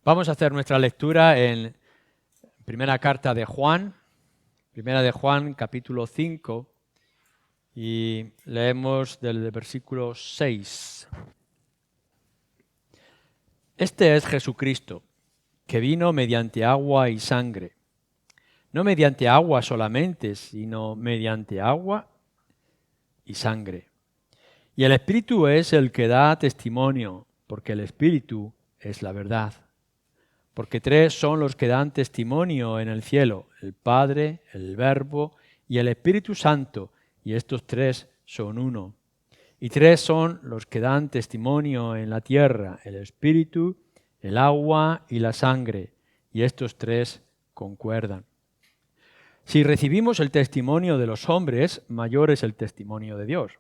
Vamos a hacer nuestra lectura en primera carta de Juan, primera de Juan, capítulo 5, y leemos del versículo 6. Este es Jesucristo, que vino mediante agua y sangre, no mediante agua solamente, sino mediante agua y sangre. Y el Espíritu es el que da testimonio, porque el Espíritu es la verdad. Porque tres son los que dan testimonio en el cielo, el Padre, el Verbo y el Espíritu Santo, y estos tres son uno. Y tres son los que dan testimonio en la tierra, el Espíritu, el agua y la sangre, y estos tres concuerdan. Si recibimos el testimonio de los hombres, mayor es el testimonio de Dios,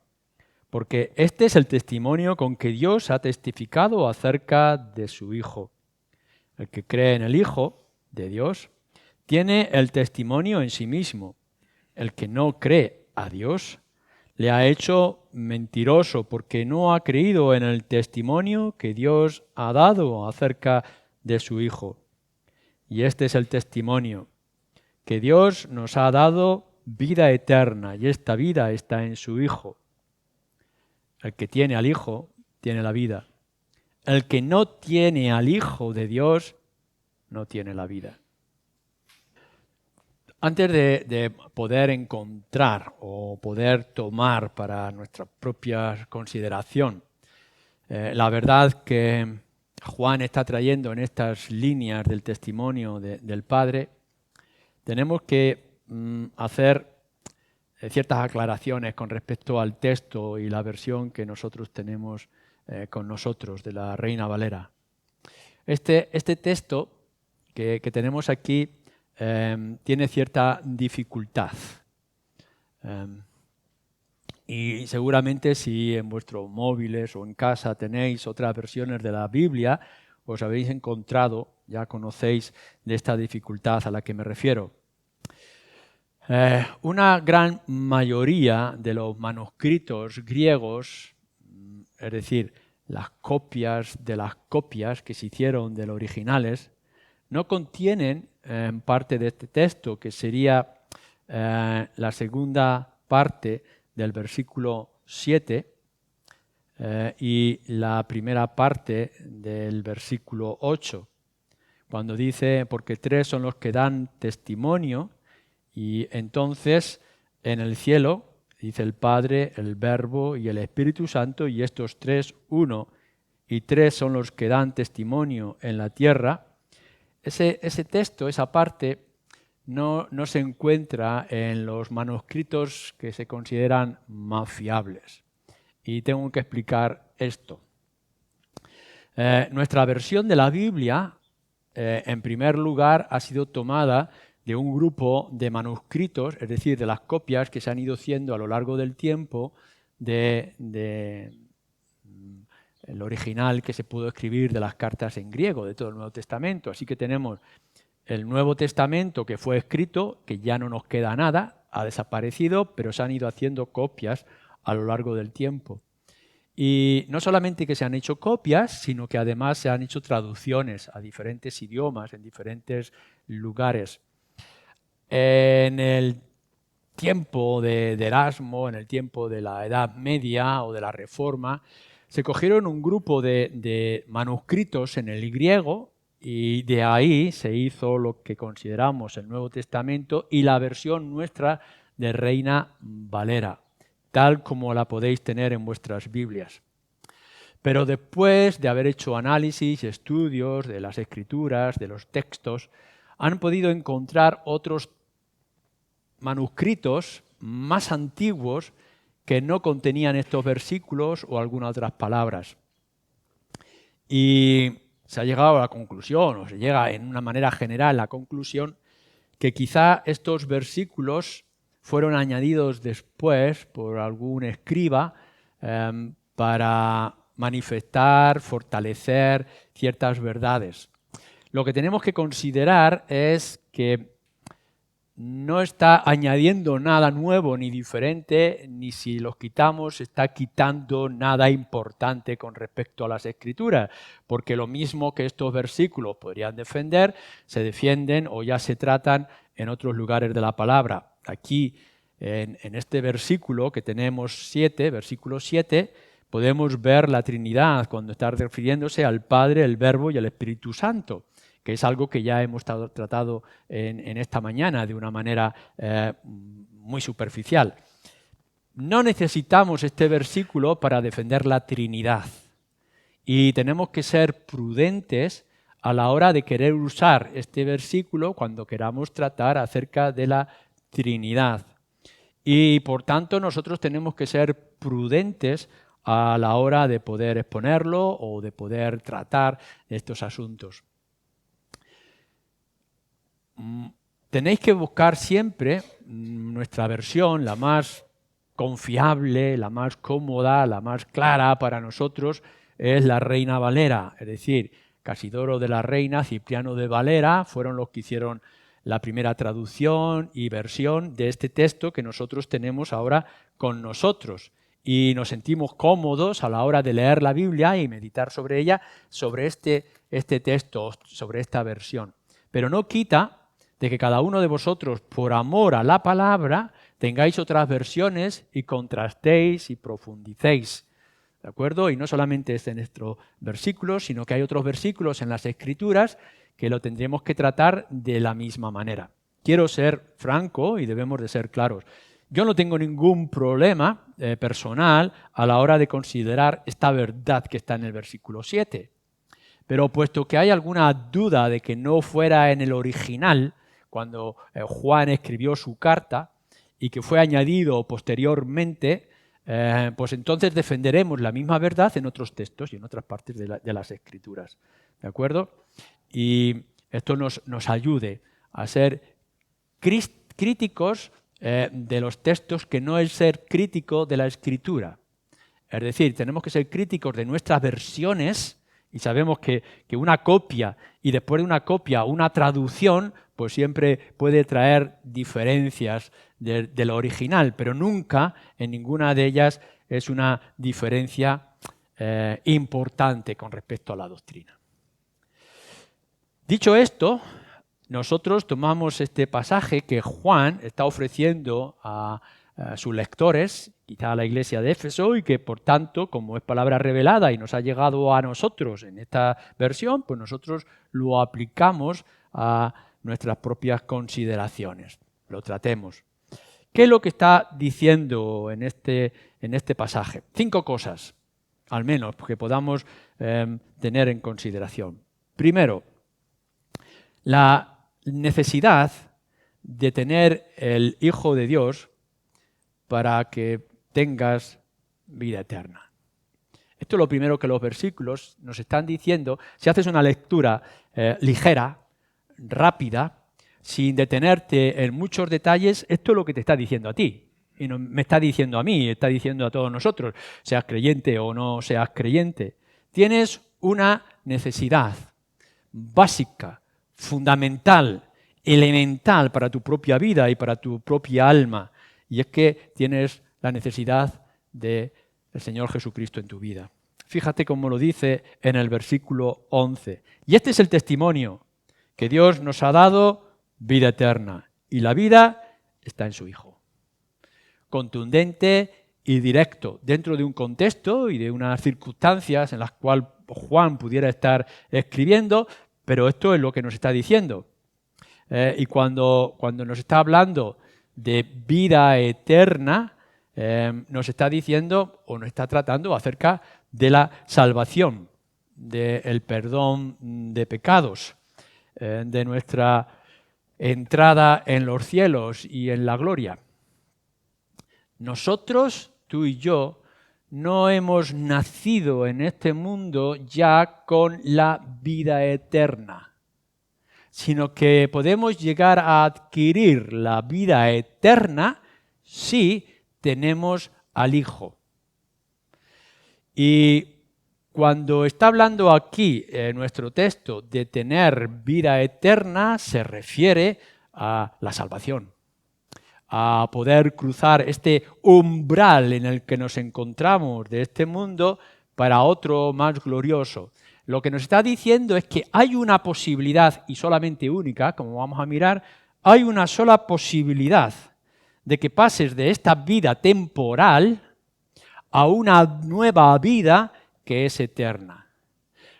porque este es el testimonio con que Dios ha testificado acerca de su Hijo. El que cree en el Hijo de Dios tiene el testimonio en sí mismo. El que no cree a Dios le ha hecho mentiroso porque no ha creído en el testimonio que Dios ha dado acerca de su Hijo. Y este es el testimonio, que Dios nos ha dado vida eterna y esta vida está en su Hijo. El que tiene al Hijo tiene la vida. El que no tiene al Hijo de Dios no tiene la vida. Antes de poder encontrar o poder tomar para nuestra propia consideración la verdad que Juan está trayendo en estas líneas del testimonio del Padre, tenemos que hacer ciertas aclaraciones con respecto al texto y la versión que nosotros tenemos con nosotros, de la Reina Valera. Este texto que tenemos aquí tiene cierta dificultad. Y seguramente si en vuestros móviles o en casa tenéis otras versiones de la Biblia, os habéis encontrado, ya conocéis de esta dificultad a la que me refiero. Una gran mayoría de los manuscritos griegos, es decir, las copias de las copias que se hicieron de los originales, no contienen parte de este texto, que sería la segunda parte del versículo 7 y la primera parte del versículo 8, cuando dice, porque tres son los que dan testimonio, y entonces en el cielo dice el Padre, el Verbo y el Espíritu Santo, y estos tres uno, y tres son los que dan testimonio en la tierra. Ese texto, esa parte, no se encuentra en los manuscritos que se consideran más fiables. Y tengo que explicar esto. Nuestra versión de la Biblia, en primer lugar, ha sido tomada de un grupo de manuscritos, es decir, de las copias que se han ido haciendo a lo largo del tiempo el original que se pudo escribir de las cartas en griego, de todo el Nuevo Testamento. Así que tenemos el Nuevo Testamento que fue escrito, que ya no nos queda nada, ha desaparecido, pero se han ido haciendo copias a lo largo del tiempo. Y no solamente que se han hecho copias, sino que además se han hecho traducciones a diferentes idiomas, en diferentes lugares. En el tiempo de Erasmo, en el tiempo de la Edad Media o de la Reforma, se cogieron un grupo de manuscritos en el griego y de ahí se hizo lo que consideramos el Nuevo Testamento y la versión nuestra de Reina Valera, tal como la podéis tener en vuestras Biblias. Pero después de haber hecho análisis y estudios de las Escrituras, de los textos, han podido encontrar otros manuscritos más antiguos que no contenían estos versículos o algunas otras palabras. Y se ha llegado a la conclusión, o se llega en una manera general a la conclusión, que quizá estos versículos fueron añadidos después por algún escriba para manifestar, fortalecer ciertas verdades. Lo que tenemos que considerar es que no está añadiendo nada nuevo ni diferente, ni si los quitamos está quitando nada importante con respecto a las Escrituras, porque lo mismo que estos versículos podrían defender, se defienden o ya se tratan en otros lugares de la palabra. Aquí, en este versículo que tenemos 7, versículo 7, podemos ver la Trinidad cuando está refiriéndose al Padre, el Verbo y el Espíritu Santo, que es algo que ya hemos tratado en esta mañana de una manera muy superficial. No necesitamos este versículo para defender la Trinidad y tenemos que ser prudentes a la hora de querer usar este versículo cuando queramos tratar acerca de la Trinidad. Y por tanto nosotros tenemos que ser prudentes a la hora de poder exponerlo o de poder tratar estos asuntos. Tenéis que buscar siempre nuestra versión, la más confiable, la más cómoda, la más clara para nosotros, es la Reina Valera. Es decir, Casidoro de la Reina, Cipriano de Valera, fueron los que hicieron la primera traducción y versión de este texto que nosotros tenemos ahora con nosotros. Y nos sentimos cómodos a la hora de leer la Biblia y meditar sobre ella, sobre este texto, sobre esta versión. Pero no quita de que cada uno de vosotros, por amor a la palabra, tengáis otras versiones y contrastéis y profundicéis. ¿De acuerdo? Y no solamente es en nuestro versículo, sino que hay otros versículos en las Escrituras que lo tendremos que tratar de la misma manera. Quiero ser franco y debemos de ser claros. Yo no tengo ningún problema personal a la hora de considerar esta verdad que está en el versículo 7. Pero puesto que hay alguna duda de que no fuera en el original, cuando Juan escribió su carta y que fue añadido posteriormente, pues entonces defenderemos la misma verdad en otros textos y en otras partes de las Escrituras. ¿De acuerdo? Y esto nos ayude a ser críticos de los textos, que no es ser crítico de la Escritura. Es decir, tenemos que ser críticos de nuestras versiones. Y sabemos que una copia y después de una copia una traducción, pues siempre puede traer diferencias de lo original, pero nunca en ninguna de ellas es una diferencia importante con respecto a la doctrina. Dicho esto, nosotros tomamos este pasaje que Juan está ofreciendo a sus lectores, quizá a la iglesia de Éfeso, y que por tanto, como es palabra revelada y nos ha llegado a nosotros en esta versión, pues nosotros lo aplicamos a nuestras propias consideraciones, lo tratemos. ¿Qué es lo que está diciendo en este pasaje? 5 cosas, al menos, que podamos tener en consideración. Primero, la necesidad de tener el Hijo de Dios para que tengas vida eterna. Esto es lo primero que los versículos nos están diciendo. Si haces una lectura ligera, rápida, sin detenerte en muchos detalles, esto es lo que te está diciendo a ti. Y no me está diciendo a mí, está diciendo a todos nosotros, seas creyente o no seas creyente. Tienes una necesidad básica, fundamental, elemental para tu propia vida y para tu propia alma. Y es que tienes la necesidad del Señor Jesucristo en tu vida. Fíjate cómo lo dice en el versículo 11. Y este es el testimonio, que Dios nos ha dado vida eterna. Y la vida está en su Hijo. Contundente y directo, dentro de un contexto y de unas circunstancias en las cuales Juan pudiera estar escribiendo, pero esto es lo que nos está diciendo. Y cuando nos está hablando de vida eterna, nos está diciendo o nos está tratando acerca de la salvación, del perdón de pecados, de nuestra entrada en los cielos y en la gloria. Nosotros, tú y yo, no hemos nacido en este mundo ya con la vida eterna, sino que podemos llegar a adquirir la vida eterna si tenemos al Hijo. Y cuando está hablando aquí en nuestro texto de tener vida eterna, se refiere a la salvación. a poder cruzar este umbral en el que nos encontramos de este mundo para otro más glorioso. Lo que nos está diciendo es que hay una posibilidad, y solamente única, como vamos a mirar, hay una sola posibilidad de que pases de esta vida temporal a una nueva vida que es eterna.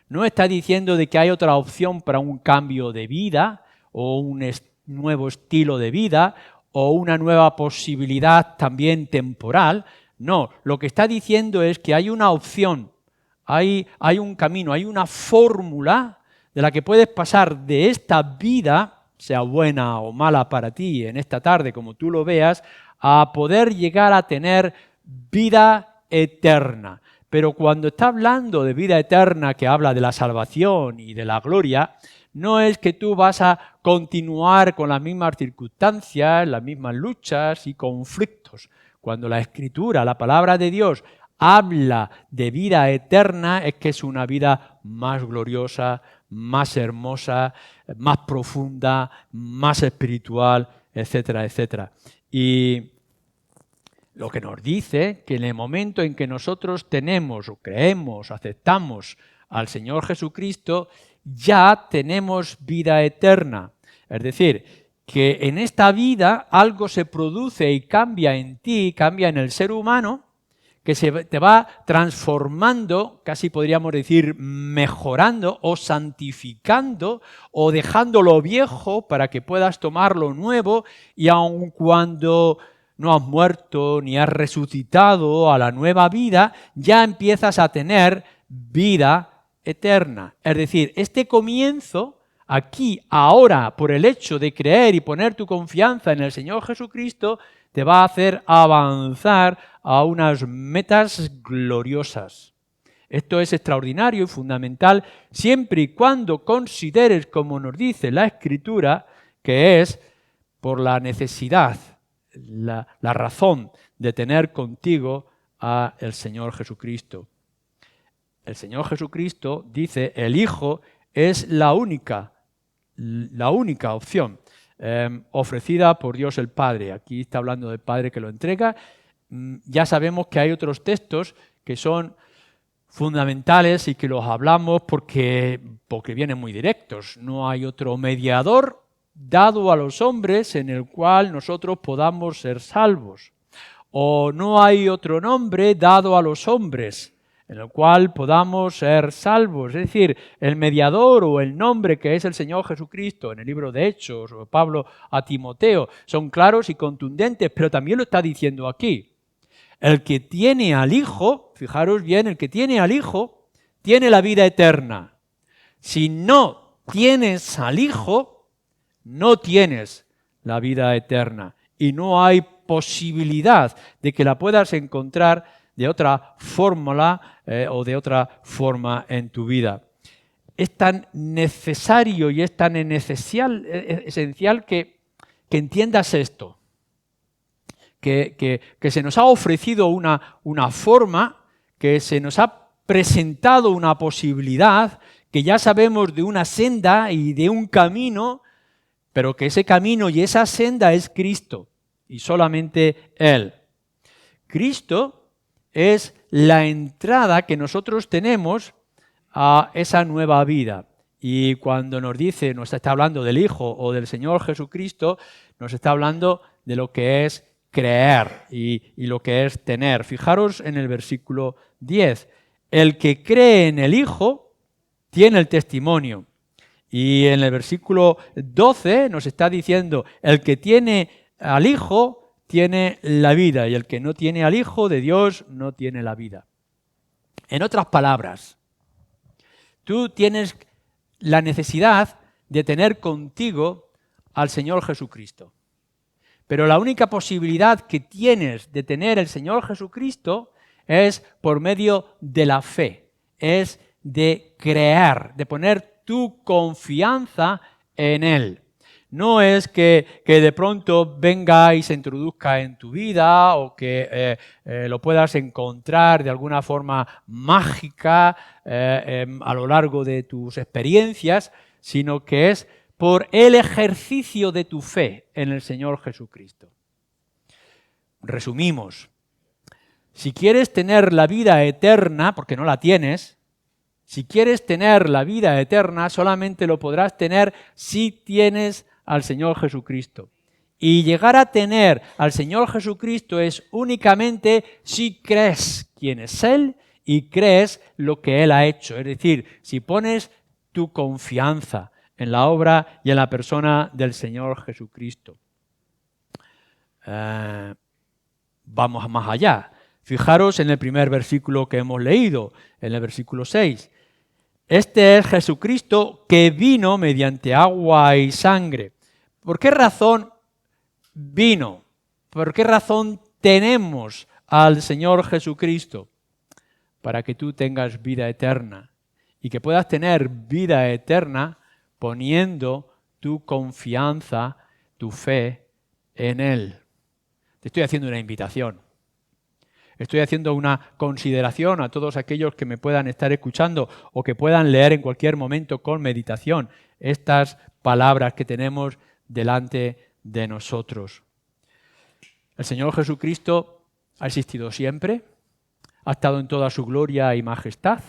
No está diciendo de que hay otra opción para un cambio de vida o un nuevo estilo de vida o una nueva posibilidad también temporal. No, lo que está diciendo es que hay una opción, hay un camino, hay una fórmula de la que puedes pasar de esta vida, sea buena o mala para ti en esta tarde, como tú lo veas, a poder llegar a tener vida eterna. Pero cuando está hablando de vida eterna, que habla de la salvación y de la gloria, no es que tú vas a continuar con las mismas circunstancias, las mismas luchas y conflictos. Cuando la Escritura, la palabra de Dios, habla de vida eterna, es que es una vida más gloriosa, más hermosa, más profunda, más espiritual, etcétera, etcétera. Y lo que nos dice que en el momento en que nosotros tenemos o creemos, aceptamos al Señor Jesucristo, ya tenemos vida eterna. Es decir, que en esta vida algo se produce y cambia en ti, cambia en el ser humano, que te va transformando, casi podríamos decir mejorando o santificando o dejando lo viejo para que puedas tomar lo nuevo, y aun cuando no has muerto ni has resucitado a la nueva vida, ya empiezas a tener vida eterna. Es decir, este comienzo aquí, ahora, por el hecho de creer y poner tu confianza en el Señor Jesucristo, te va a hacer avanzar a unas metas gloriosas. Esto es extraordinario y fundamental siempre y cuando consideres, como nos dice la Escritura, que es por la necesidad, la razón de tener contigo a el Señor Jesucristo. El Señor Jesucristo, dice, el Hijo es la única opción ofrecida por Dios el Padre. Aquí está hablando del Padre que lo entrega. Ya sabemos que hay otros textos que son fundamentales y que los hablamos porque vienen muy directos. No hay otro mediador dado a los hombres en el cual nosotros podamos ser salvos. O no hay otro nombre dado a los hombres en el cual podamos ser salvos. Es decir, el mediador o el nombre que es el Señor Jesucristo en el libro de Hechos, o Pablo a Timoteo, son claros y contundentes, pero también lo está diciendo aquí. El que tiene al Hijo, fijaros bien, el que tiene al Hijo, tiene la vida eterna. Si no tienes al Hijo, no tienes la vida eterna. Y no hay posibilidad de que la puedas encontrar de otra fórmula o de otra forma en tu vida. Es tan necesario y es tan esencial que entiendas esto, que se nos ha ofrecido una forma, que se nos ha presentado una posibilidad, que ya sabemos de una senda y de un camino, pero que ese camino y esa senda es Cristo y solamente Él. Cristo es la entrada que nosotros tenemos a esa nueva vida. Y cuando nos está hablando del Hijo o del Señor Jesucristo, nos está hablando de lo que es creer y lo que es tener. Fijaros en el versículo 10. El que cree en el Hijo tiene el testimonio. Y en el versículo 12 nos está diciendo, el que tiene al Hijo tiene la vida, y el que no tiene al Hijo de Dios no tiene la vida. En otras palabras, tú tienes la necesidad de tener contigo al Señor Jesucristo. Pero la única posibilidad que tienes de tener el Señor Jesucristo es por medio de la fe, es de creer, de poner tu confianza en Él. No es que de pronto venga y se introduzca en tu vida o que lo puedas encontrar de alguna forma mágica a lo largo de tus experiencias, sino que es por el ejercicio de tu fe en el Señor Jesucristo. Resumimos. Si quieres tener la vida eterna, porque no la tienes, si quieres tener la vida eterna, solamente lo podrás tener si tienes al Señor Jesucristo. Y llegar a tener al Señor Jesucristo es únicamente si crees quién es Él y crees lo que Él ha hecho. Es decir, si pones tu confianza en la obra y en la persona del Señor Jesucristo. Vamos más allá. Fijaros en el primer versículo que hemos leído, en el versículo 6. Este es Jesucristo que vino mediante agua y sangre. ¿Por qué razón vino? ¿Por qué razón tenemos al Señor Jesucristo? Para que tú tengas vida eterna y que puedas tener vida eterna poniendo tu confianza, tu fe en Él. Te estoy haciendo una invitación. Estoy haciendo una consideración a todos aquellos que me puedan estar escuchando o que puedan leer en cualquier momento con meditación estas palabras que tenemos delante de nosotros. El Señor Jesucristo ha existido siempre, ha estado en toda su gloria y majestad.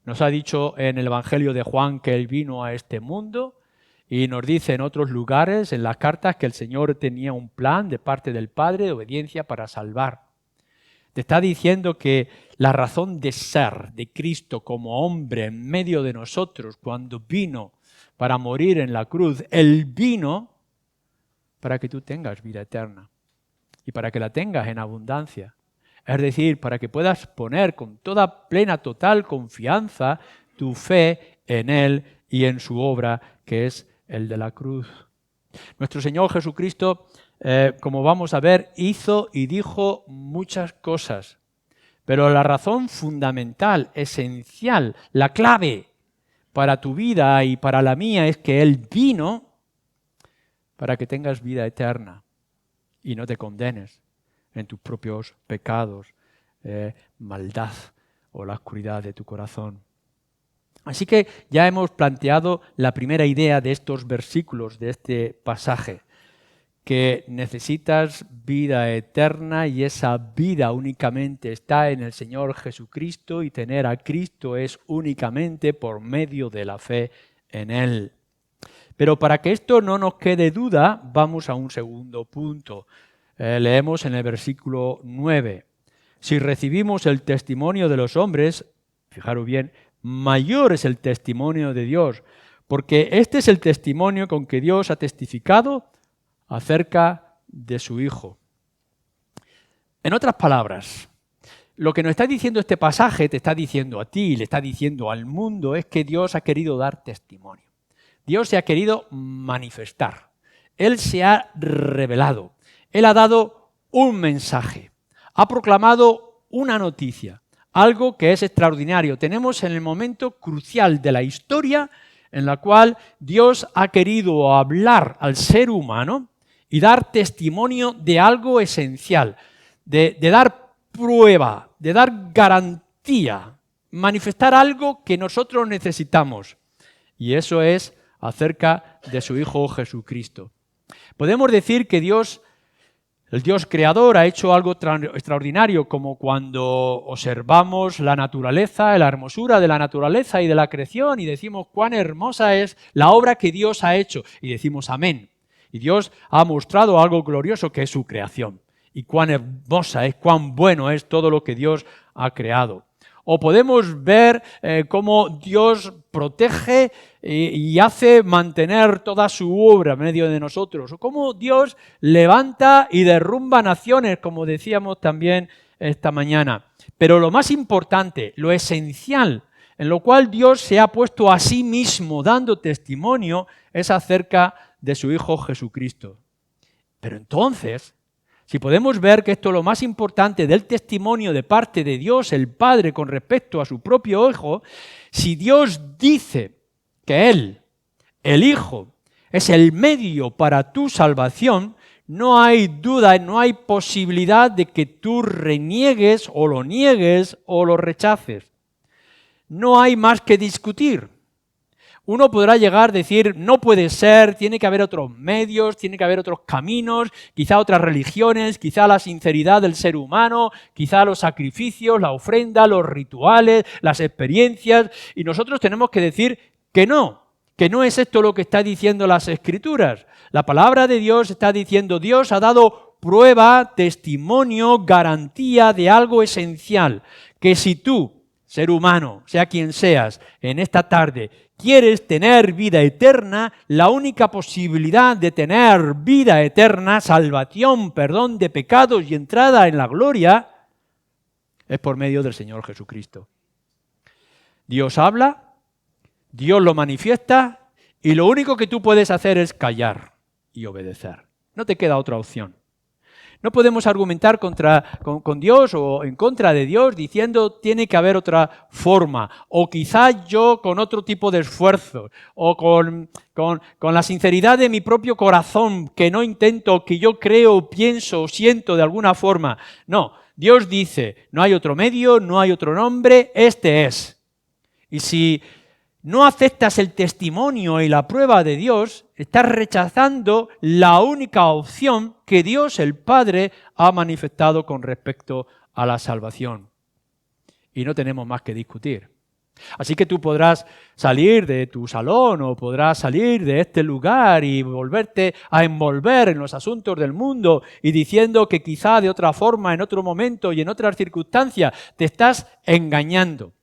Nos ha dicho en el Evangelio de Juan que Él vino a este mundo y nos dice en otros lugares, en las cartas, que el Señor tenía un plan de parte del Padre de obediencia para salvar. Te está diciendo que la razón de ser de Cristo como hombre en medio de nosotros cuando vino para morir en la cruz, Él vino para que tú tengas vida eterna y para que la tengas en abundancia. Es decir, para que puedas poner con toda plena, total confianza tu fe en Él y en su obra, que es el de la cruz. Nuestro Señor Jesucristo, como vamos a ver, hizo y dijo muchas cosas, pero la razón fundamental, esencial, la clave para tu vida y para la mía es que Él vino para que tengas vida eterna y no te condenes en tus propios pecados, maldad o la oscuridad de tu corazón. Así que ya hemos planteado la primera idea de estos versículos, de este pasaje, que necesitas vida eterna y esa vida únicamente está en el Señor Jesucristo y tener a Cristo es únicamente por medio de la fe en Él. Pero para que esto no nos quede duda, vamos a un segundo punto. Leemos en el versículo 9. Si recibimos el testimonio de los hombres, fijaros bien, mayor es el testimonio de Dios, porque este es el testimonio con que Dios ha testificado acerca de su Hijo. En otras palabras, lo que nos está diciendo este pasaje, te está diciendo a ti, le está diciendo al mundo, es que Dios ha querido dar testimonio. Dios se ha querido manifestar. Él se ha revelado. Él ha dado un mensaje. Ha proclamado una noticia. Algo que es extraordinario. Tenemos en el momento crucial de la historia en la cual Dios ha querido hablar al ser humano y dar testimonio de algo esencial, de dar prueba, de dar garantía, manifestar algo que nosotros necesitamos. Y eso es acerca de su Hijo Jesucristo. Podemos decir que Dios, el Dios creador, ha hecho algo extraordinario, como cuando observamos la naturaleza, la hermosura de la naturaleza y de la creación y decimos cuán hermosa es la obra que Dios ha hecho y decimos amén. Y Dios ha mostrado algo glorioso que es su creación y cuán hermosa es, cuán bueno es todo lo que Dios ha creado. O podemos ver cómo Dios protege y hace mantener toda su obra en medio de nosotros. O cómo Dios levanta y derrumba naciones, como decíamos también esta mañana. Pero lo más importante, lo esencial, en lo cual Dios se ha puesto a sí mismo dando testimonio, es acerca de su Hijo Jesucristo. Pero entonces, si podemos ver que esto es lo más importante del testimonio de parte de Dios, el Padre, con respecto a su propio Hijo, si Dios dice que Él, el Hijo, es el medio para tu salvación, no hay duda, no hay posibilidad de que tú reniegues o lo niegues o lo rechaces. No hay más que discutir. Uno podrá llegar a decir, no puede ser, tiene que haber otros medios, tiene que haber otros caminos, quizá otras religiones, quizá la sinceridad del ser humano, quizá los sacrificios, la ofrenda, los rituales, las experiencias. Y nosotros tenemos que decir que no es esto lo que está diciendo las Escrituras. La palabra de Dios está diciendo, Dios ha dado prueba, testimonio, garantía de algo esencial, que si tú, ser humano, sea quien seas, en esta tarde quieres tener vida eterna, la única posibilidad de tener vida eterna, salvación, perdón de pecados y entrada en la gloria, es por medio del Señor Jesucristo. Dios habla, Dios lo manifiesta y lo único que tú puedes hacer es callar y obedecer. No te queda otra opción. No podemos argumentar con Dios o en contra de Dios diciendo tiene que haber otra forma, o quizás yo con otro tipo de esfuerzo, o con la sinceridad de mi propio corazón, que no intento, que yo creo, pienso, siento de alguna forma. No, Dios dice, no hay otro medio, no hay otro nombre, este es. Y si no aceptas el testimonio y la prueba de Dios, estás rechazando la única opción que Dios el Padre ha manifestado con respecto a la salvación. Y no tenemos más que discutir. Así que tú podrás salir de tu salón o podrás salir de este lugar y volverte a envolver en los asuntos del mundo y diciendo que quizá de otra forma, en otro momento y en otras circunstancias te estás engañando.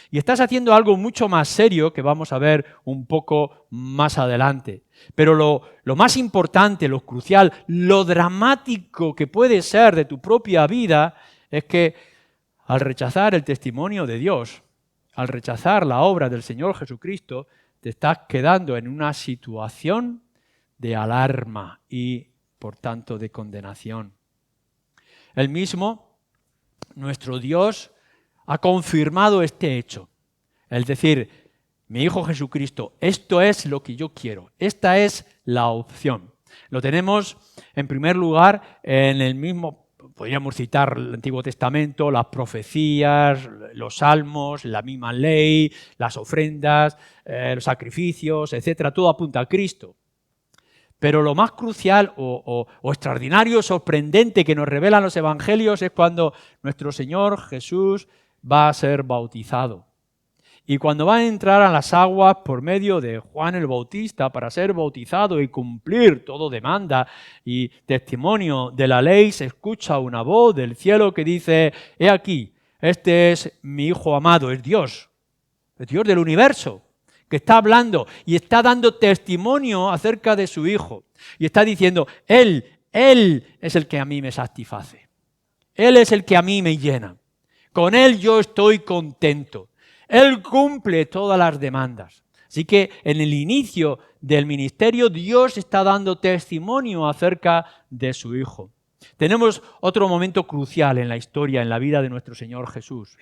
Y estás haciendo algo mucho más serio que vamos a ver un poco más adelante. Pero lo más importante, lo crucial, lo dramático que puede ser de tu propia vida es que al rechazar el testimonio de Dios, al rechazar la obra del Señor Jesucristo, te estás quedando en una situación de alarma y, por tanto, de condenación. El mismo, nuestro Dios, ha confirmado este hecho. Es decir, mi Hijo Jesucristo, esto es lo que yo quiero, esta es la opción. Lo tenemos, en primer lugar, en el mismo, podríamos citar el Antiguo Testamento, las profecías, los salmos, la misma ley, las ofrendas, los sacrificios, etcétera, todo apunta a Cristo. Pero lo más crucial o extraordinario, sorprendente que nos revelan los evangelios es cuando nuestro Señor Jesús va a ser bautizado. Y cuando va a entrar a las aguas por medio de Juan el Bautista para ser bautizado y cumplir todo demanda y testimonio de la ley, se escucha una voz del cielo que dice, he aquí, este es mi Hijo amado, es Dios del universo, que está hablando y está dando testimonio acerca de su Hijo. Y está diciendo, Él es el que a mí me satisface. Él es el que a mí me llena. Con Él yo estoy contento. Él cumple todas las demandas. Así que en el inicio del ministerio Dios está dando testimonio acerca de su Hijo. Tenemos otro momento crucial en la historia, en la vida de nuestro Señor Jesús.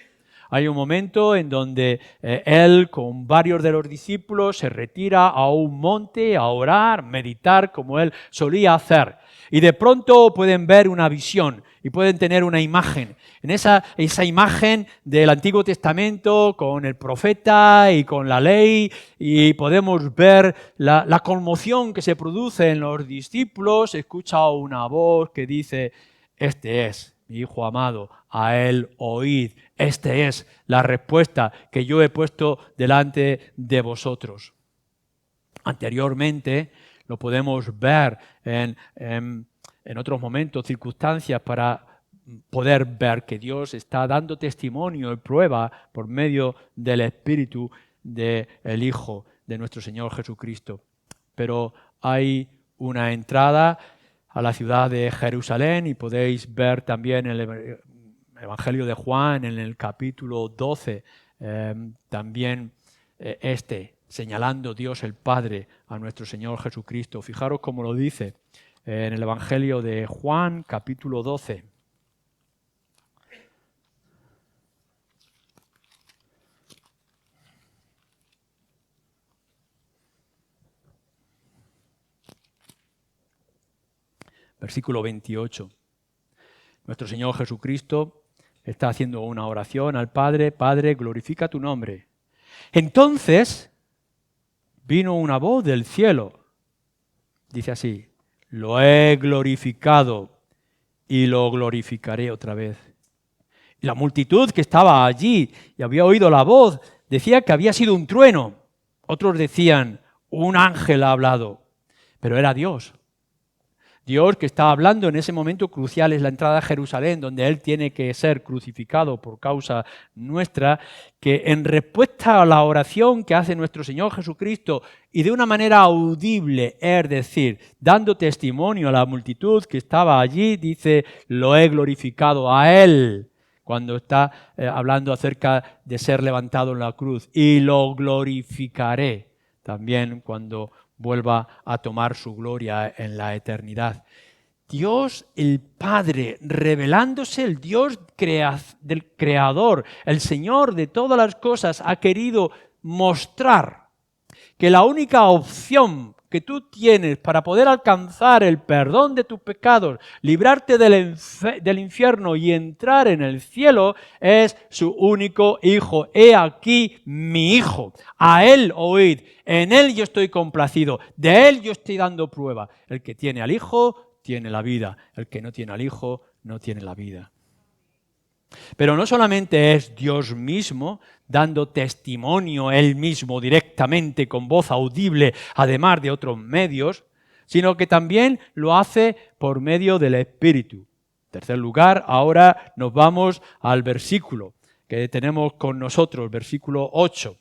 Hay un momento en donde Él con varios de los discípulos se retira a un monte a orar, meditar como Él solía hacer. Y de pronto pueden ver una visión y pueden tener una imagen. En esa imagen del Antiguo Testamento con el profeta y con la ley, y podemos ver la conmoción que se produce en los discípulos. Se escucha una voz que dice, este es mi Hijo amado, a Él oíd. Esta es la respuesta que yo he puesto delante de vosotros. Anteriormente lo podemos ver en otros momentos, circunstancias, para poder ver que Dios está dando testimonio y prueba por medio del Espíritu del Hijo de nuestro Señor Jesucristo. Pero hay una entrada a la ciudad de Jerusalén y podéis ver también el Evangelio de Juan en el capítulo 12, también señalando Dios el Padre a nuestro Señor Jesucristo. Fijaros cómo lo dice en el Evangelio de Juan, capítulo 12. Versículo 28. Nuestro Señor Jesucristo está haciendo una oración al Padre. Padre, glorifica tu nombre. Entonces vino una voz del cielo. Dice así: lo he glorificado y lo glorificaré otra vez. Y la multitud que estaba allí y había oído la voz decía que había sido un trueno. Otros decían: un ángel ha hablado. Pero era Dios. Dios que estaba hablando en ese momento crucial, es la entrada a Jerusalén, donde Él tiene que ser crucificado por causa nuestra, que en respuesta a la oración que hace nuestro Señor Jesucristo, y de una manera audible, es decir, dando testimonio a la multitud que estaba allí, dice: lo he glorificado a Él, cuando está hablando acerca de ser levantado en la cruz, y lo glorificaré también cuando vuelva a tomar su gloria en la eternidad. Dios el Padre, revelándose el Dios del Creador, el Señor de todas las cosas, ha querido mostrar que la única opción que tú tienes para poder alcanzar el perdón de tus pecados, librarte del infierno y entrar en el cielo, es su único Hijo. He aquí mi Hijo, a Él oíd, en Él yo estoy complacido, de Él yo estoy dando prueba. El que tiene al Hijo tiene la vida, el que no tiene al Hijo no tiene la vida. Pero no solamente es Dios mismo dando testimonio Él mismo directamente con voz audible, además de otros medios, sino que también lo hace por medio del Espíritu. En tercer lugar, ahora nos vamos al versículo que tenemos con nosotros, versículo 8.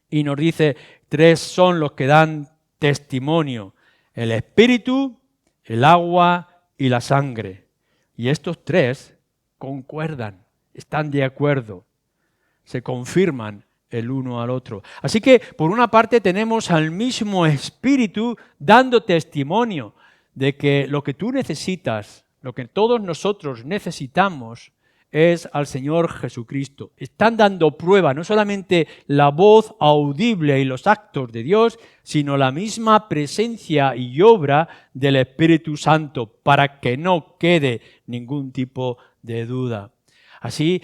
Y nos dice: tres son los que dan testimonio: el Espíritu, el agua y la sangre. Y estos tres concuerdan, están de acuerdo, se confirman el uno al otro. Así que, por una parte, tenemos al mismo Espíritu dando testimonio de que lo que tú necesitas, lo que todos nosotros necesitamos, es al Señor Jesucristo. Están dando prueba, no solamente la voz audible y los actos de Dios, sino la misma presencia y obra del Espíritu Santo, para que no quede ningún tipo de duda. Así,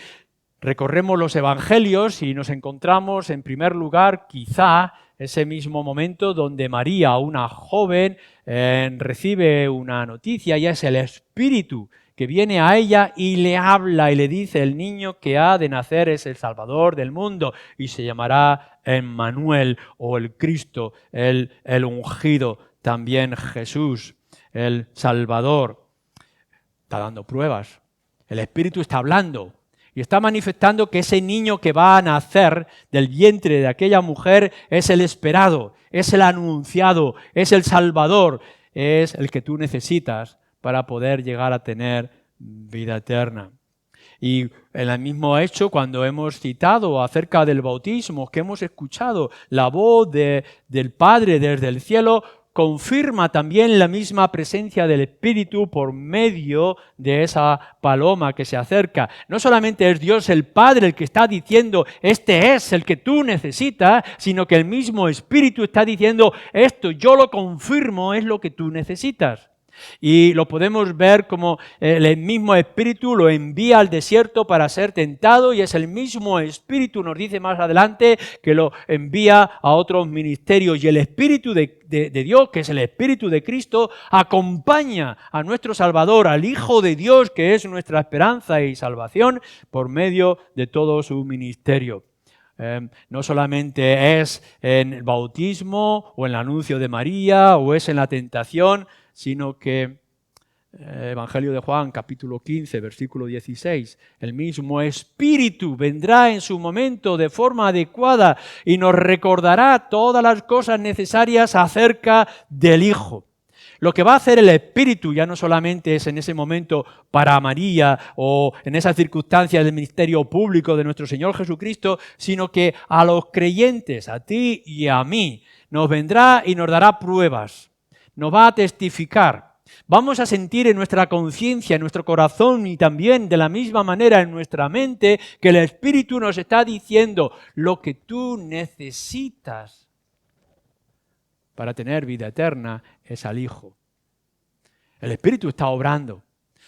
recorremos los evangelios y nos encontramos, en primer lugar, quizá ese mismo momento donde María, una joven, recibe una noticia, y es el Espíritu que viene a ella y le habla y le dice: el niño que ha de nacer es el Salvador del mundo y se llamará Emmanuel, o el Cristo, el ungido, también Jesús, el Salvador. Está dando pruebas. El Espíritu está hablando y está manifestando que ese niño que va a nacer del vientre de aquella mujer es el esperado, es el anunciado, es el Salvador, es el que tú necesitas para poder llegar a tener vida eterna. Y en el mismo hecho, cuando hemos citado acerca del bautismo, que hemos escuchado la voz del Padre desde el cielo, confirma también la misma presencia del Espíritu por medio de esa paloma que se acerca. No solamente es Dios el Padre el que está diciendo: este es el que tú necesitas, sino que el mismo Espíritu está diciendo: esto yo lo confirmo, es lo que tú necesitas. Y lo podemos ver como el mismo Espíritu lo envía al desierto para ser tentado, y es el mismo Espíritu, nos dice más adelante, que lo envía a otros ministerios. Y el Espíritu de Dios, que es el Espíritu de Cristo, acompaña a nuestro Salvador, al Hijo de Dios, que es nuestra esperanza y salvación, por medio de todo su ministerio. No solamente es en el bautismo o en el anuncio de María o es en la tentación, sino que Evangelio de Juan, capítulo 15, versículo 16, el mismo Espíritu vendrá en su momento de forma adecuada y nos recordará todas las cosas necesarias acerca del Hijo. Lo que va a hacer el Espíritu ya no solamente es en ese momento para María o en esas circunstancias del ministerio público de nuestro Señor Jesucristo, sino que a los creyentes, a ti y a mí, nos vendrá y nos dará pruebas, nos va a testificar. Vamos a sentir en nuestra conciencia, en nuestro corazón y también de la misma manera en nuestra mente que el Espíritu nos está diciendo: lo que tú necesitas para tener vida eterna es al Hijo. El Espíritu está obrando.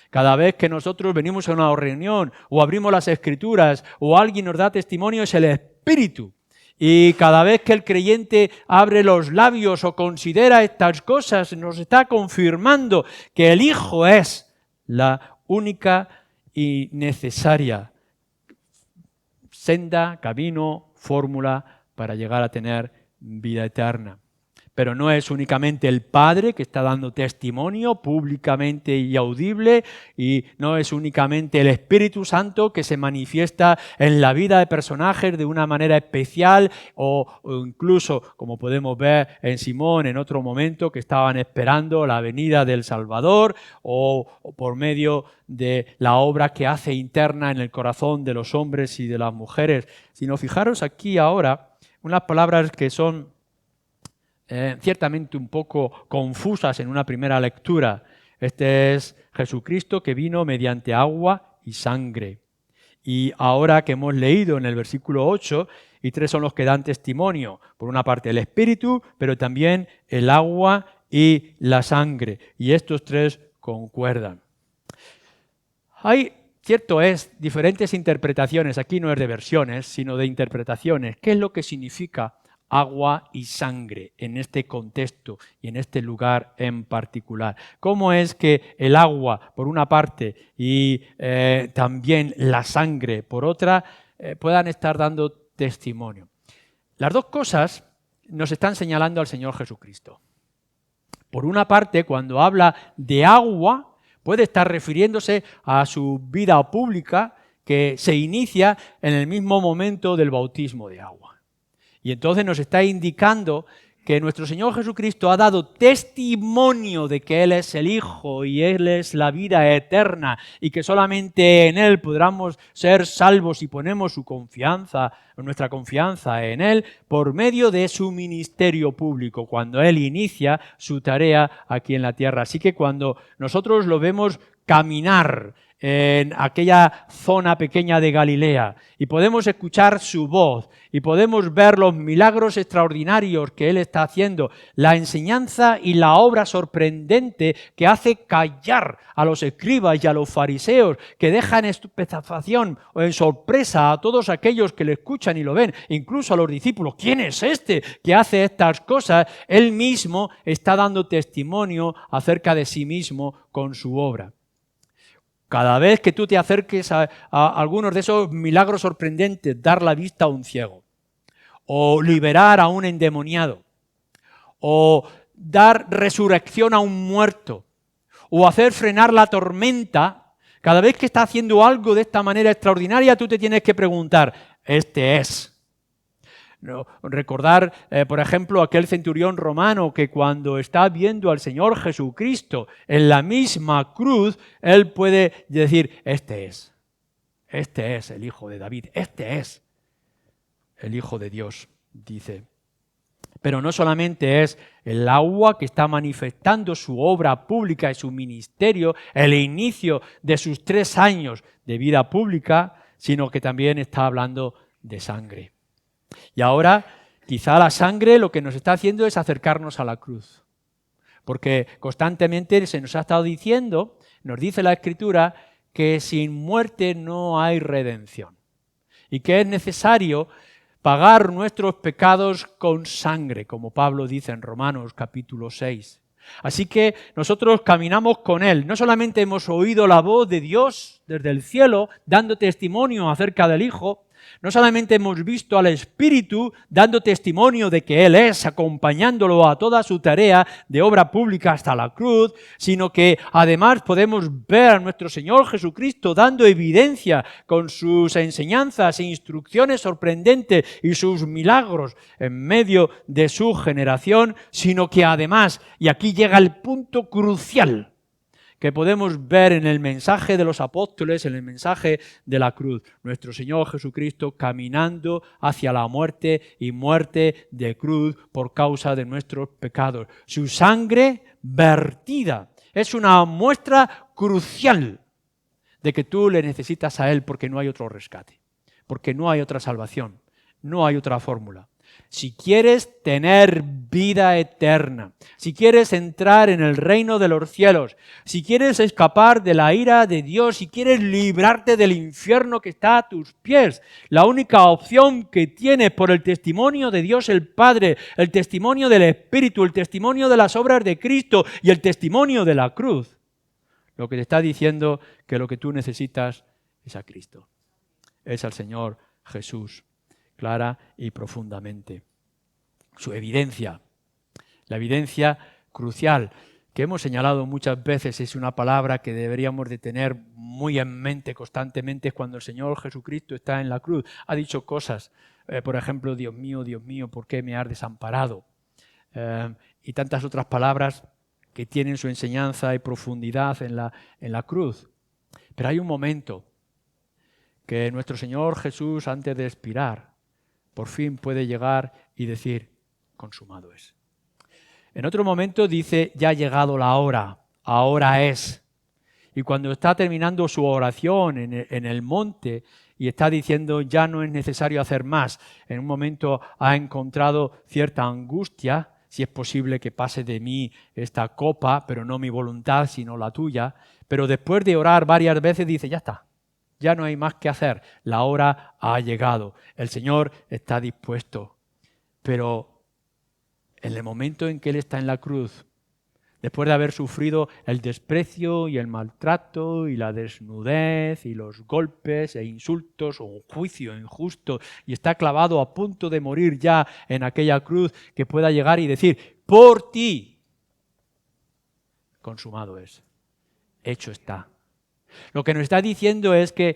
Cada vez que nosotros venimos a una reunión o abrimos las Escrituras o alguien nos da testimonio, es el Espíritu Y cada vez que el creyente abre los labios o considera estas cosas, nos está confirmando que el Hijo es la única y necesaria senda, camino, fórmula para llegar a tener vida eterna. Pero no es únicamente el Padre que está dando testimonio públicamente y audible, y no es únicamente el Espíritu Santo que se manifiesta en la vida de personajes de una manera especial, o incluso, como podemos ver en Simón en otro momento, que estaban esperando la venida del Salvador, o por medio de la obra que hace interna en el corazón de los hombres y de las mujeres. Sino fijaros aquí ahora unas palabras que son ciertamente un poco confusas en una primera lectura. Este es Jesucristo que vino mediante agua y sangre. Y ahora que hemos leído en el versículo 8, y 3 son los que dan testimonio, por una parte el Espíritu, pero también el agua y la sangre. Y estos 3 concuerdan. Hay, cierto es, diferentes interpretaciones, aquí no es de versiones, sino de interpretaciones. ¿Qué es lo que significa agua y sangre en este contexto y en este lugar en particular? ¿Cómo es que el agua, por una parte, y también la sangre, por otra, puedan estar dando testimonio? Las dos cosas nos están señalando al Señor Jesucristo. Por una parte, cuando habla de agua, puede estar refiriéndose a su vida pública que se inicia en el mismo momento del bautismo de agua. Y entonces nos está indicando que nuestro Señor Jesucristo ha dado testimonio de que Él es el Hijo y Él es la vida eterna y que solamente en Él podremos ser salvos si ponemos nuestra confianza en Él por medio de su ministerio público, cuando Él inicia su tarea aquí en la tierra. Así que cuando nosotros lo vemos caminar en aquella zona pequeña de Galilea y podemos escuchar su voz y podemos ver los milagros extraordinarios que Él está haciendo, la enseñanza y la obra sorprendente que hace callar a los escribas y a los fariseos, que dejan en estupefacción o en sorpresa a todos aquellos que le escuchan y lo ven, incluso a los discípulos. ¿Quién es este que hace estas cosas? Él mismo está dando testimonio acerca de sí mismo con su obra. Cada vez que tú te acerques a algunos de esos milagros sorprendentes, dar la vista a un ciego, o liberar a un endemoniado, o dar resurrección a un muerto, o hacer frenar la tormenta, cada vez que está haciendo algo de esta manera extraordinaria, tú te tienes que preguntar, ¿este es? No, recordar, por ejemplo, aquel centurión romano que cuando está viendo al Señor Jesucristo en la misma cruz, él puede decir, este es el Hijo de David, este es el Hijo de Dios, dice. Pero no solamente es el agua que está manifestando su obra pública y su ministerio, el inicio de sus 3 años de vida pública, sino que también está hablando de sangre. Y ahora, quizá la sangre lo que nos está haciendo es acercarnos a la cruz. Porque constantemente se nos ha estado diciendo, nos dice la Escritura, que sin muerte no hay redención. Y que es necesario pagar nuestros pecados con sangre, como Pablo dice en Romanos capítulo 6. Así que nosotros caminamos con Él. No solamente hemos oído la voz de Dios desde el cielo, dando testimonio acerca del Hijo, no solamente hemos visto al Espíritu dando testimonio de que Él es, acompañándolo a toda su tarea de obra pública hasta la cruz, sino que además podemos ver a nuestro Señor Jesucristo dando evidencia con sus enseñanzas e instrucciones sorprendentes y sus milagros en medio de su generación, sino que además, y aquí llega el punto crucial, que podemos ver en el mensaje de los apóstoles, en el mensaje de la cruz. Nuestro Señor Jesucristo caminando hacia la muerte y muerte de cruz por causa de nuestros pecados. Su sangre vertida es una muestra crucial de que tú le necesitas a Él porque no hay otro rescate, porque no hay otra salvación, no hay otra fórmula. Si quieres tener vida eterna, si quieres entrar en el reino de los cielos, si quieres escapar de la ira de Dios, si quieres librarte del infierno que está a tus pies, la única opción que tienes por el testimonio de Dios el Padre, el testimonio del Espíritu, el testimonio de las obras de Cristo y el testimonio de la cruz, lo que te está diciendo que lo que tú necesitas es a Cristo, es al Señor Jesús, clara y profundamente. Su evidencia, la evidencia crucial que hemos señalado muchas veces, es una palabra que deberíamos de tener muy en mente constantemente cuando el Señor Jesucristo está en la cruz. Ha dicho cosas, por ejemplo, Dios mío, ¿por qué me has desamparado? Y tantas otras palabras que tienen su enseñanza y profundidad en la cruz. Pero hay un momento que nuestro Señor Jesús, antes de expirar, por fin puede llegar y decir, consumado es. En otro momento dice, ya ha llegado la hora, ahora es. Y cuando está terminando su oración en el monte y está diciendo, ya no es necesario hacer más, en un momento ha encontrado cierta angustia, si es posible que pase de mí esta copa, pero no mi voluntad, sino la tuya. Pero después de orar varias veces dice, ya está, ya no hay más que hacer, la hora ha llegado, el Señor está dispuesto. Pero en el momento en que Él está en la cruz, después de haber sufrido el desprecio y el maltrato y la desnudez y los golpes e insultos o un juicio injusto y está clavado a punto de morir ya en aquella cruz, que pueda llegar y decir, por ti, consumado es, hecho está. Lo que nos está diciendo es que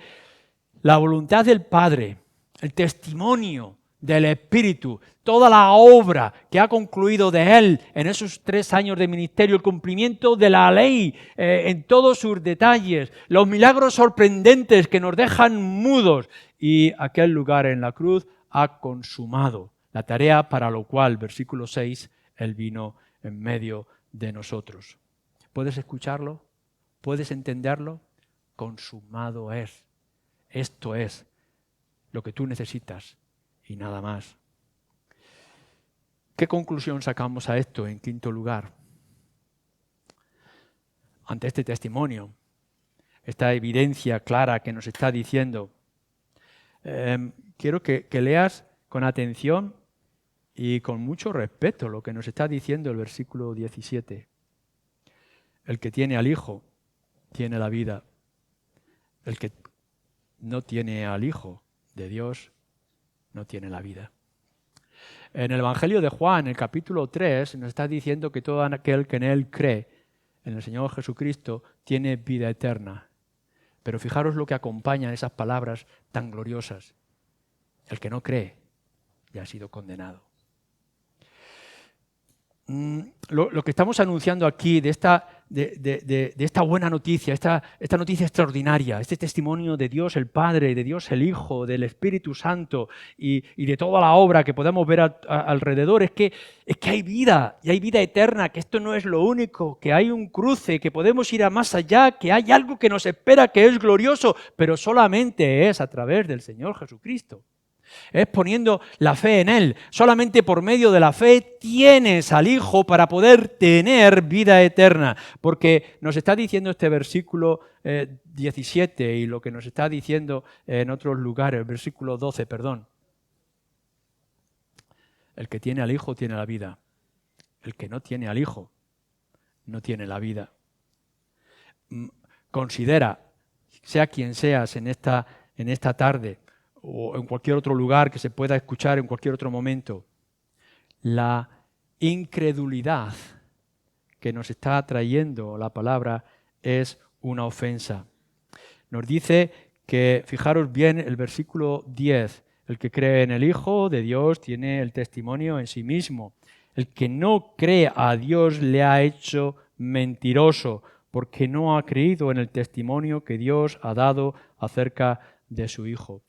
la voluntad del Padre, el testimonio del Espíritu, toda la obra que ha concluido de Él en esos 3 años de ministerio, el cumplimiento de la ley en todos sus detalles, los milagros sorprendentes que nos dejan mudos y aquel lugar en la cruz ha consumado la tarea para lo cual, versículo 6, Él vino en medio de nosotros. ¿Puedes escucharlo? ¿Puedes entenderlo? Consumado es. Esto es lo que tú necesitas y nada más. ¿Qué conclusión sacamos a esto en quinto lugar? Ante este testimonio, esta evidencia clara que nos está diciendo, quiero que leas con atención y con mucho respeto lo que nos está diciendo el versículo 17. El que tiene al Hijo tiene la vida. El que no tiene al Hijo de Dios no tiene la vida. En el Evangelio de Juan, en el capítulo 3, nos está diciendo que todo aquel que en Él cree, en el Señor Jesucristo, tiene vida eterna. Pero fijaros lo que acompaña esas palabras tan gloriosas. El que no cree ya ha sido condenado. Lo que estamos anunciando aquí de esta buena noticia, esta noticia extraordinaria, este testimonio de Dios el Padre, de Dios el Hijo, del Espíritu Santo y de toda la obra que podemos ver alrededor, es que hay vida, y hay vida eterna, que esto no es lo único, que hay un cruce, que podemos ir a más allá, que hay algo que nos espera, que es glorioso, pero solamente es a través del Señor Jesucristo. Es poniendo la fe en Él. Solamente por medio de la fe tienes al Hijo para poder tener vida eterna. Porque nos está diciendo este versículo 17 y lo que nos está diciendo en otros lugares, versículo 12, perdón. El que tiene al Hijo tiene la vida. El que no tiene al Hijo no tiene la vida. Considera, sea quien seas en esta tarde, o en cualquier otro lugar que se pueda escuchar en cualquier otro momento, la incredulidad que nos está trayendo la palabra es una ofensa. Nos dice que, fijaros bien el versículo 10, el que cree en el Hijo de Dios tiene el testimonio en sí mismo. El que no cree a Dios le ha hecho mentiroso, porque no ha creído en el testimonio que Dios ha dado acerca de su Hijo.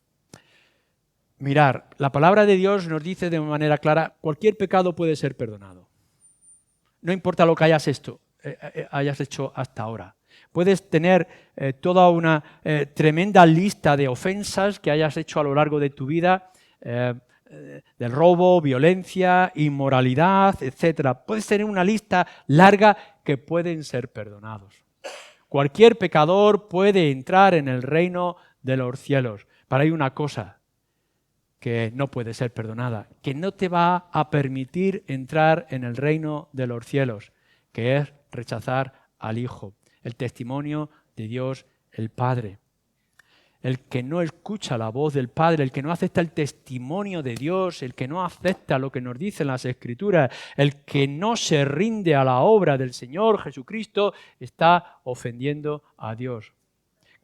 Mirar, la palabra de Dios nos dice de manera clara, cualquier pecado puede ser perdonado. No importa lo que hayas hecho hasta ahora. Puedes tener toda una tremenda lista de ofensas que hayas hecho a lo largo de tu vida, del robo, violencia, inmoralidad, etc. Puedes tener una lista larga que pueden ser perdonados. Cualquier pecador puede entrar en el reino de los cielos. Pero hay una cosa que no puede ser perdonada, que no te va a permitir entrar en el reino de los cielos, que es rechazar al Hijo, el testimonio de Dios el Padre. El que no escucha la voz del Padre, el que no acepta el testimonio de Dios, el que no acepta lo que nos dicen las Escrituras, el que no se rinde a la obra del Señor Jesucristo, está ofendiendo a Dios.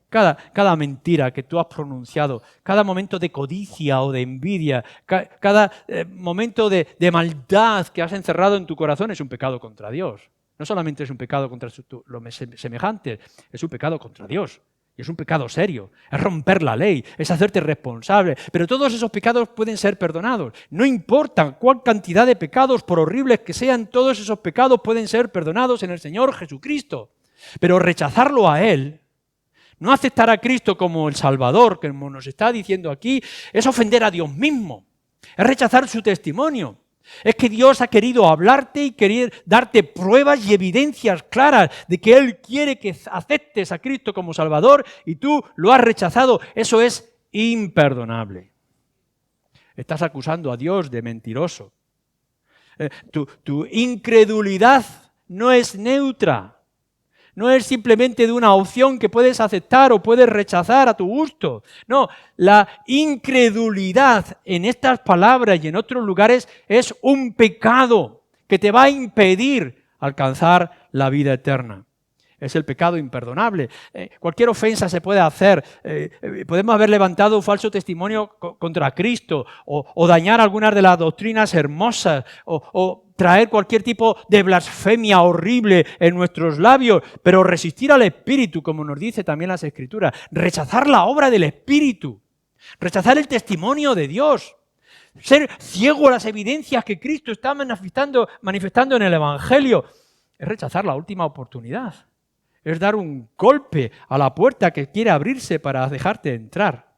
Cada mentira que tú has pronunciado, cada momento de codicia o de envidia, cada momento de maldad que has encerrado en tu corazón es un pecado contra Dios. No solamente es un pecado contra los semejantes, es un pecado contra Dios. Y es un pecado serio, es romper la ley, es hacerte responsable. Pero todos esos pecados pueden ser perdonados. No importa cuál cantidad de pecados, por horribles que sean, todos esos pecados pueden ser perdonados en el Señor Jesucristo. Pero rechazarlo a Él, no aceptar a Cristo como el Salvador, como nos está diciendo aquí, es ofender a Dios mismo, es rechazar su testimonio. Es que Dios ha querido hablarte y querer darte pruebas y evidencias claras de que Él quiere que aceptes a Cristo como Salvador y tú lo has rechazado. Eso es imperdonable. Estás acusando a Dios de mentiroso. Tu incredulidad no es neutra. No es simplemente de una opción que puedes aceptar o puedes rechazar a tu gusto. No, la incredulidad en estas palabras y en otros lugares es un pecado que te va a impedir alcanzar la vida eterna. Es el pecado imperdonable. Cualquier ofensa se puede hacer. Podemos haber levantado un falso testimonio contra Cristo o dañar algunas de las doctrinas hermosas o traer cualquier tipo de blasfemia horrible en nuestros labios, pero resistir al Espíritu, como nos dice también las Escrituras, rechazar la obra del Espíritu, rechazar el testimonio de Dios, ser ciego a las evidencias que Cristo está manifestando en el Evangelio, es rechazar la última oportunidad, es dar un golpe a la puerta que quiere abrirse para dejarte entrar.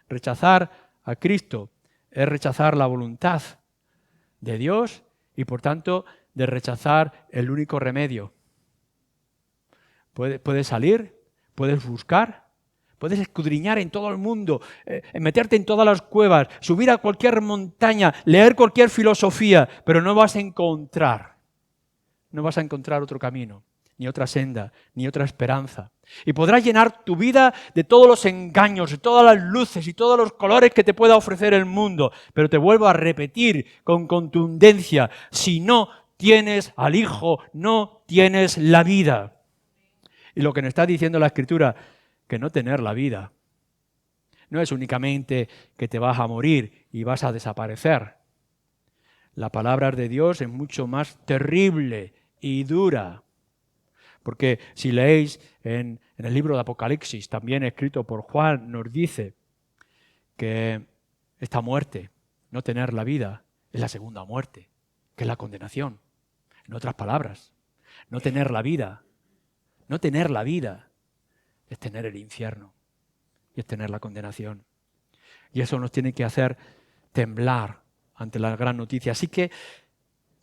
Rechazar a Cristo es rechazar la voluntad de Dios y por tanto de rechazar el único remedio. Puedes salir, puedes buscar, puedes escudriñar en todo el mundo, meterte en todas las cuevas, subir a cualquier montaña, leer cualquier filosofía, pero no vas a encontrar otro camino, ni otra senda, ni otra esperanza. Y podrás llenar tu vida de todos los engaños, de todas las luces y todos los colores que te pueda ofrecer el mundo. Pero te vuelvo a repetir con contundencia, si no tienes al Hijo, no tienes la vida. Y lo que nos está diciendo la Escritura, que no tener la vida no es únicamente que te vas a morir y vas a desaparecer. La palabra de Dios es mucho más terrible y dura. Porque si leéis en el libro de Apocalipsis, también escrito por Juan, nos dice que esta muerte, no tener la vida, es la segunda muerte, que es la condenación. En otras palabras, no tener la vida es tener el infierno y es tener la condenación. Y eso nos tiene que hacer temblar ante la gran noticia. Así que,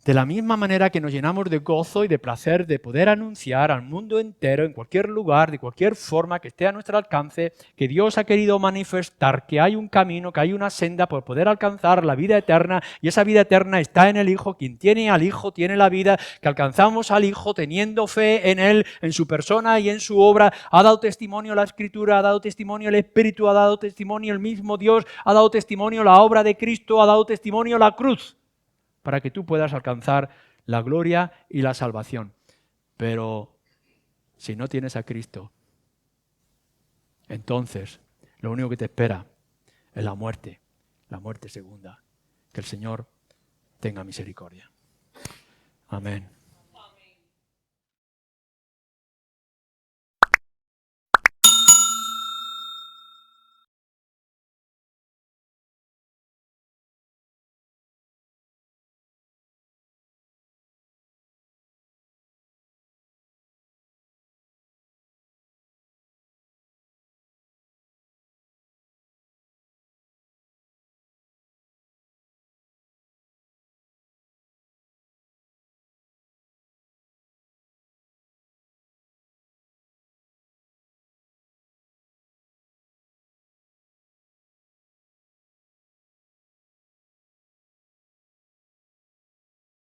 de la misma manera que nos llenamos de gozo y de placer de poder anunciar al mundo entero, en cualquier lugar, de cualquier forma que esté a nuestro alcance, que Dios ha querido manifestar que hay un camino, que hay una senda por poder alcanzar la vida eterna, y esa vida eterna está en el Hijo. Quien tiene al Hijo tiene la vida, que alcanzamos al Hijo teniendo fe en Él, en su persona y en su obra. Ha dado testimonio la Escritura, ha dado testimonio el Espíritu, ha dado testimonio el mismo Dios, ha dado testimonio la obra de Cristo, ha dado testimonio la cruz, para que tú puedas alcanzar la gloria y la salvación. Pero si no tienes a Cristo, entonces lo único que te espera es la muerte segunda. Que el Señor tenga misericordia. Amén.